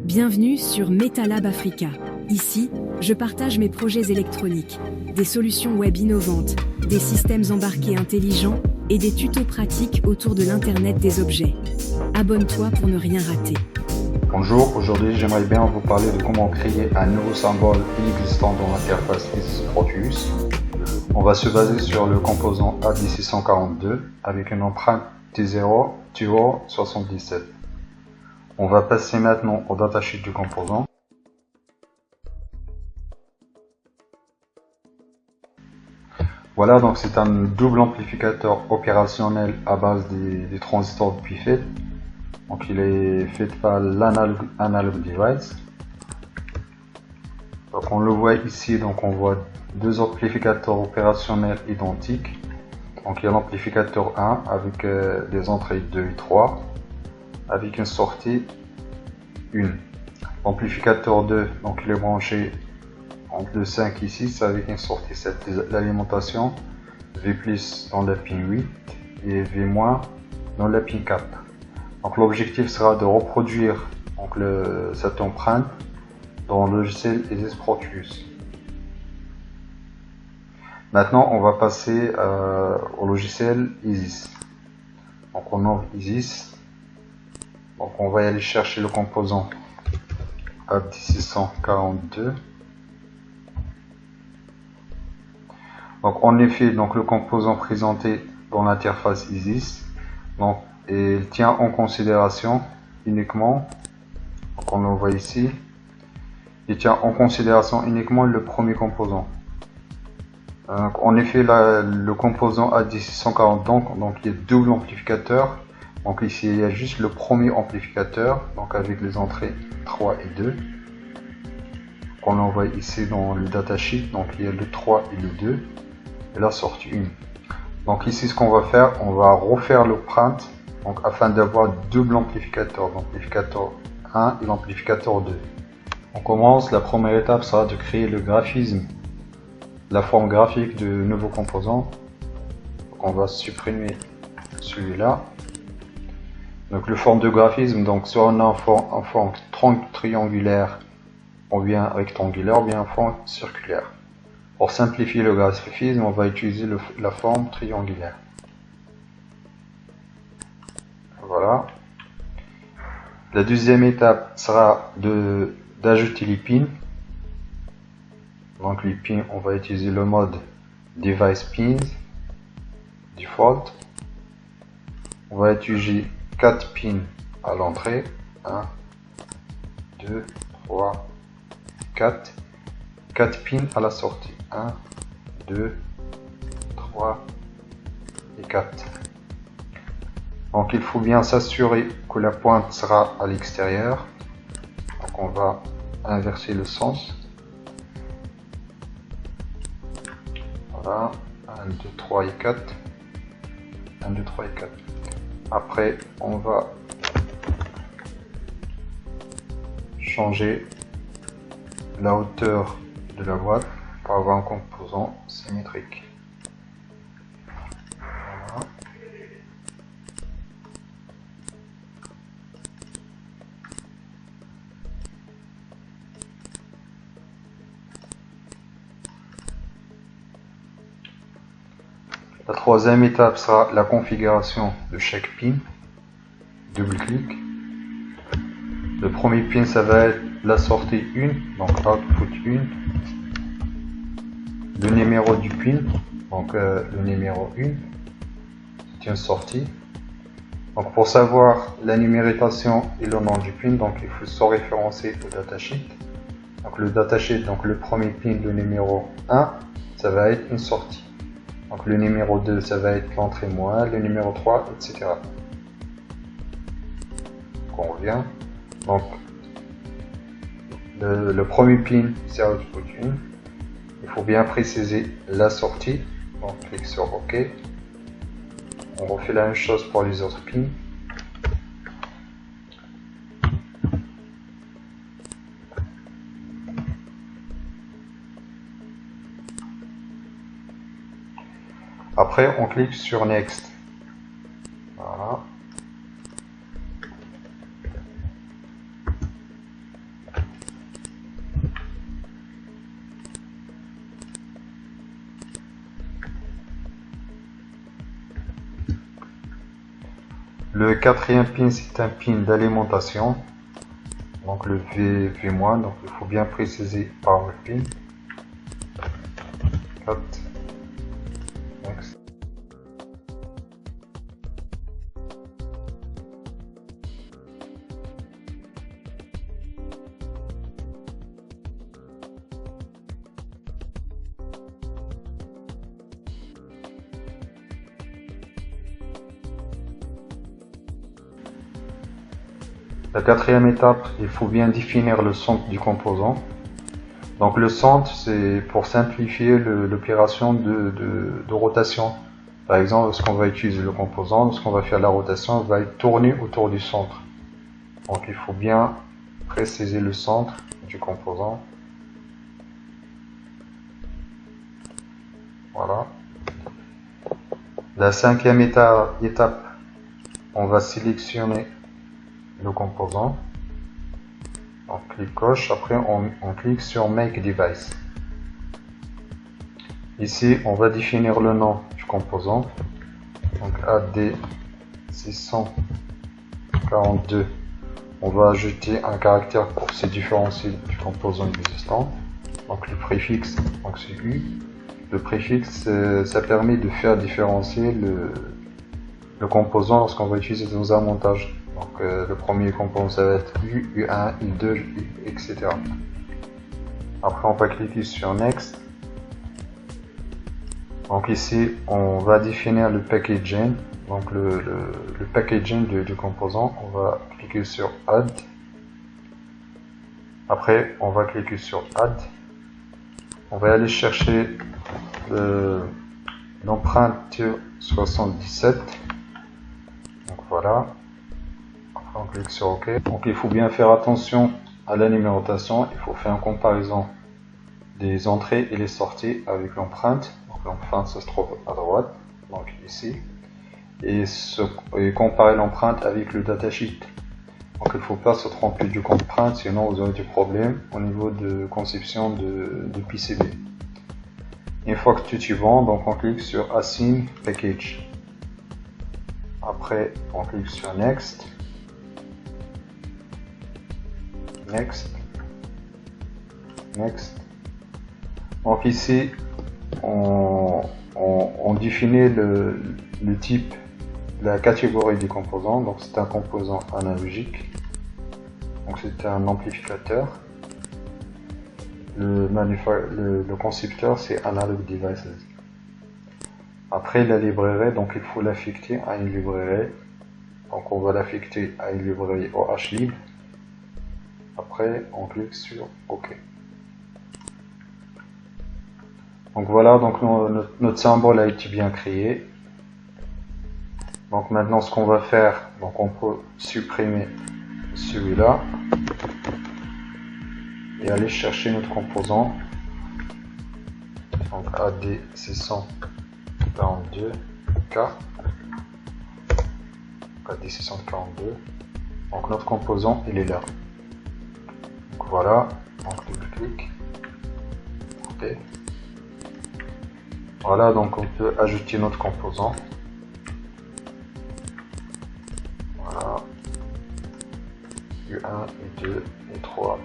Bienvenue sur MetaLab Africa. Ici, je partage mes projets électroniques, des solutions web innovantes, des systèmes embarqués intelligents et des tutos pratiques autour de l'Internet des objets. Abonne-toi pour ne rien rater. Bonjour, aujourd'hui j'aimerais bien vous parler de comment créer un nouveau symbole inexistant dans l'interface Isis Proteus. On va se baser sur le composant AD642 avec une empreinte T0 TUO 77. On va passer maintenant au datasheet du composant. Voilà, donc c'est un double amplificateur opérationnel à base des transistors de Pfet. Donc il est fait par l'Analog Device. Donc on le voit ici, donc on voit deux amplificateurs opérationnels identiques. Donc il y a l'amplificateur 1 avec des entrées 2 et 3 avec une sortie 1. L'amplificateur 2, donc il est branché entre le 5 et 6 avec une sortie 7. L'alimentation V+ dans la pin 8 et V- dans la pin 4. Donc l'objectif sera de reproduire donc cette empreinte dans le logiciel Isis Proteus. Maintenant on va passer au logiciel Isis. Donc on ouvre Isis. Donc on va aller chercher le composant AD642. Donc en effet, donc le composant présenté dans l'interface Isis, donc il tient en considération uniquement, donc on le voit ici, il tient en considération uniquement le premier composant. Donc en effet, le composant AD640, donc il y a double amplificateur. Donc ici il y a juste le premier amplificateur, donc avec les entrées 3 et 2. On l'envoie ici dans le datasheet, donc il y a le 3 et le 2, et la sortie 1. Donc ici ce qu'on va faire, on va refaire l'empreinte, donc afin d'avoir double amplificateur, l'amplificateur 1 et l'amplificateur 2. On commence, la première étape sera de créer le graphisme, la forme graphique du nouveau composant. Donc on va supprimer celui-là. Donc le forme de graphisme, donc soit on a en forme triangulaire ou bien rectangulaire ou bien en forme circulaire. Pour simplifier le graphisme, on va utiliser la forme triangulaire. Voilà. La deuxième étape sera d'ajouter les pins. Donc les pins, on va utiliser le mode Device Pins Default. On va utiliser 4 pins à l'entrée, 1, 2, 3, 4, 4 pins à la sortie, 1, 2, 3 et 4. Donc il faut bien s'assurer que la pointe sera à l'extérieur, donc on va inverser le sens, voilà, 1, 2, 3 et 4, 1, 2, 3 et 4. Après, on va changer la hauteur de la boîte pour avoir un composant symétrique. Voilà. La troisième étape sera la configuration de chaque pin. Double-clic. Le premier pin, ça va être la sortie 1, donc output 1. Le numéro du pin, donc le numéro 1, c'est une sortie. Donc pour savoir la numérotation et le nom du pin, donc il faut se référencer au datasheet. Donc le datasheet, donc le premier pin, le numéro 1, ça va être une sortie. Donc le numéro 2, ça va être l'entrée moins, le numéro 3, etc. Donc on revient. Donc le premier pin, c'est output 1. Il faut bien préciser la sortie. Donc clique sur OK. On refait la même chose pour les autres pins. Après, on clique sur Next. Voilà. Le quatrième pin, c'est un pin d'alimentation. Donc le V-, donc il faut bien préciser par le pin. 4. Next. La quatrième étape, il faut bien définir le centre du composant. Donc le centre, c'est pour simplifier l'opération de rotation. Par exemple, lorsqu'on va utiliser le composant, lorsqu'on va faire la rotation, il va être tourné autour du centre. Donc il faut bien préciser le centre du composant. Voilà. La cinquième étape, on va sélectionner le composant. On clique gauche, après on clique sur Make Device. Ici, on va définir le nom du composant. Donc AD642. On va ajouter un caractère pour se différencier du composant existant. Donc le préfixe, donc c'est U. Le préfixe, ça permet de faire différencier le composant lorsqu'on va utiliser dans un montage. Donc le premier composant ça va être U, U1, U2, etc. Après on va cliquer sur Next. Donc ici on va définir le packaging. Donc le packaging du composant. On va cliquer sur Add. Après on va cliquer sur Add. On va aller chercher l'empreinte 77. Donc voilà. On clique sur OK. Donc il faut bien faire attention à la numérotation. Il faut faire une comparaison des entrées et les sorties avec l'empreinte. Donc l'empreinte se trouve à droite, donc ici. Et comparer l'empreinte avec le datasheet. Donc il ne faut pas se tromper du empreinte, sinon vous aurez des problèmes au niveau de conception de PCB. Une fois que tout est bon, donc on clique sur Assign Package. Après on clique sur Next. Next. Donc ici, on définit le type, la catégorie du composant. Donc c'est un composant analogique. Donc c'est un amplificateur. Le concepteur c'est Analog Devices. Après la librairie, donc il faut l'affecter à une librairie. Donc on va l'affecter à une librairie OHlib. Après, on clique sur OK. Donc voilà, donc notre symbole a été bien créé. Donc maintenant, ce qu'on va faire, donc on peut supprimer celui-là et aller chercher notre composant. Donc AD642K. AD642. Donc notre composant, il est là. Donc voilà, donc double-clic. OK. Voilà, donc on peut ajouter notre composant. Voilà. U1, U2, U3,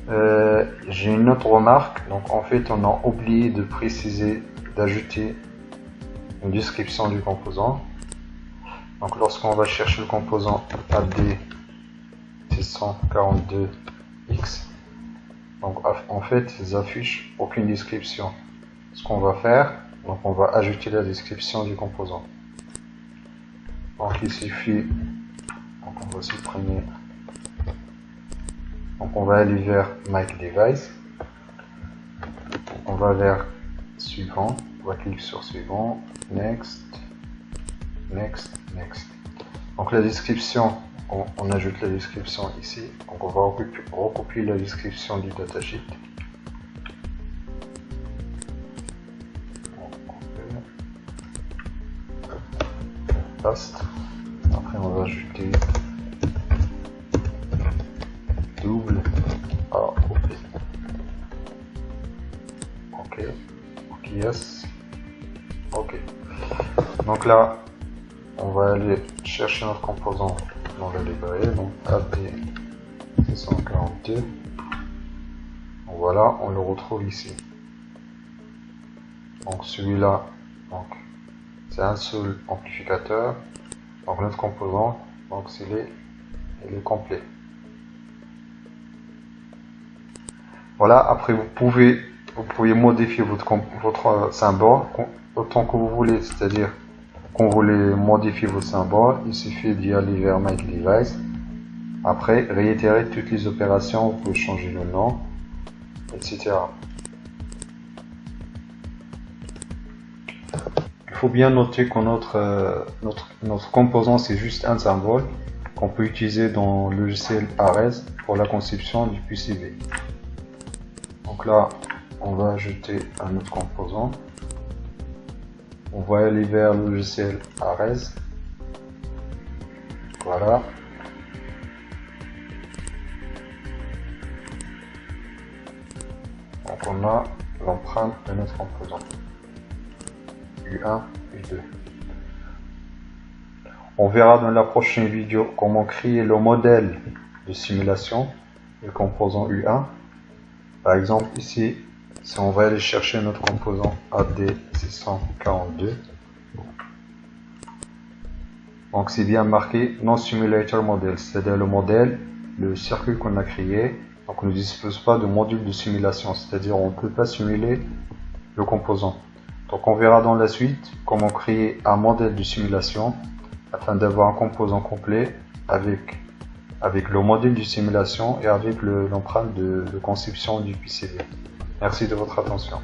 U4. J'ai une autre remarque. Donc en fait, on a oublié de préciser, d'ajouter une description du composant. Donc lorsqu'on va chercher le composant AD642X, donc en fait ils affichent aucune description. Ce qu'on va faire, donc on va ajouter la description du composant. Donc il suffit, donc on va supprimer, donc on va aller vers Make Device, on va vers suivant, on va cliquer sur suivant, Next, Next, Next. Donc la description, on ajoute la description ici. Donc on va recopier la description du datasheet. cast. Après on va ajouter double AOP. Ok, ok, yes, ok. Donc là, on va aller chercher notre composant dans la librairie, donc AD642. Voilà, on le retrouve ici. Donc celui-là, donc c'est un seul amplificateur. Donc notre composant, donc il est complet. Voilà. Après vous pouvez modifier votre symbole autant que vous voulez, c'est-à-dire quand vous voulez modifier vos symboles, il suffit d'y aller vers Make Device. Après, réitérer toutes les opérations, vous pouvez changer le nom, etc. Il faut bien noter que notre composant, c'est juste un symbole qu'on peut utiliser dans le logiciel Ares pour la conception du PCB. Donc là, on va ajouter un autre composant. On va aller vers le logiciel Ares. Voilà. Donc on a l'empreinte de notre composant. U1, U2. On verra dans la prochaine vidéo comment créer le modèle de simulation du composant U1. Par exemple ici, si on va aller chercher notre composant AD642, donc c'est bien marqué non simulator model, c'est-à-dire le modèle, le circuit qu'on a créé. Donc on ne dispose pas de module de simulation, c'est-à-dire on ne peut pas simuler le composant. Donc on verra dans la suite comment créer un modèle de simulation afin d'avoir un composant complet avec le modèle de simulation et avec l'empreinte de conception du PCB. Merci de votre attention.